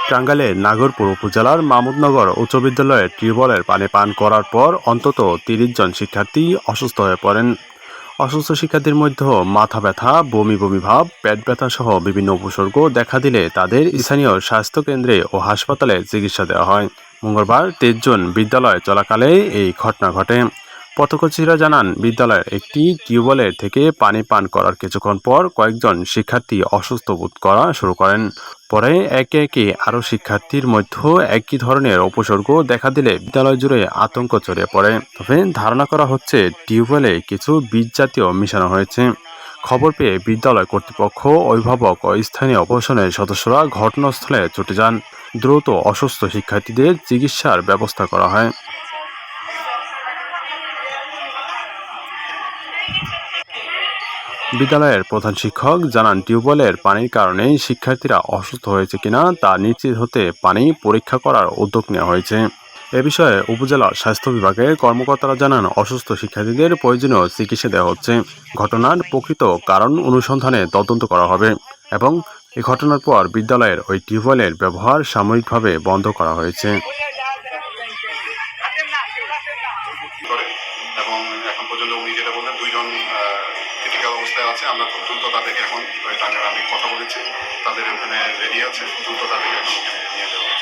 টাঙ্গাইলের নাগরপুর উপজেলার মামুদনগর উচ্চ বিদ্যালয়ের টিউবওয়েলের পানি পান করার পর অন্তত ৩০ জন শিক্ষার্থী অসুস্থ হয়ে পড়েন। অসুস্থ শিক্ষার্থীর মধ্যে মাথা ব্যথা, বমি বমি ভাব, পেট ব্যথা সহ বিভিন্ন উপসর্গ দেখা দিলে তাদের স্থানীয় স্বাস্থ্য কেন্দ্রে ও হাসপাতালে চিকিৎসা দেওয়া হয়। মঙ্গলবার 23 জন বিদ্যালয় চলাকালে এই ঘটনা ঘটে। প্রত্যক্ষদর্শীরা জানান, বিদ্যালয়ের একটি টিউবওয়েলের থেকে পানি পান করার কিছুক্ষণ পর কয়েকজন শিক্ষার্থী অসুস্থ বোধ করা শুরু করেন। পরে একে একে আরও শিক্ষার্থীর মধ্যে একই ধরনের উপসর্গ দেখা দিলে বিদ্যালয় জুড়ে আতঙ্ক ছড়িয়ে পড়ে। তবে ধারণা করা হচ্ছে টিউবওয়েলে কিছু বীজ জাতীয় মিশানো হয়েছে। খবর পেয়ে বিদ্যালয় কর্তৃপক্ষ, অভিভাবক ও স্থানীয় প্রশাসনের সদস্যরা ঘটনাস্থলে ছুটে যান। দ্রুত অসুস্থ শিক্ষার্থীদের চিকিৎসার ব্যবস্থা করা হয়। বিদ্যালয়ের প্রধান শিক্ষক জানান, টিউবওয়েলের পানির কারণে শিক্ষার্থীরা অসুস্থ হয়েছে কিনা তা নিশ্চিত হতে পানি পরীক্ষা করার উদ্যোগ নেওয়া হয়েছে। এ বিষয়ে উপজেলা স্বাস্থ্য বিভাগের কর্মকর্তারা জানান, অসুস্থ শিক্ষার্থীদের প্রয়োজনীয় চিকিৎসা দেওয়া হচ্ছে। ঘটনার প্রকৃত কারণ অনুসন্ধানে তদন্ত করা হবে এবং এই ঘটনার পর বিদ্যালয়ের ওই টিউবওয়েলের ব্যবহার সাময়িকভাবে বন্ধ করা হয়েছে। করে এবং এখন পর্যন্ত উনি যেটা বললেন 2 জন ক্রিটিক্যাল অবস্থায় আছে। আমরা খুব দ্রুত তাদেরকে এখন টাঙ্গাইলে আমি কথা বলেছি, তাদের ওখানে রেডি আছে, দ্রুত তাদেরকে এখন ওখানে নিয়ে যাওয়া।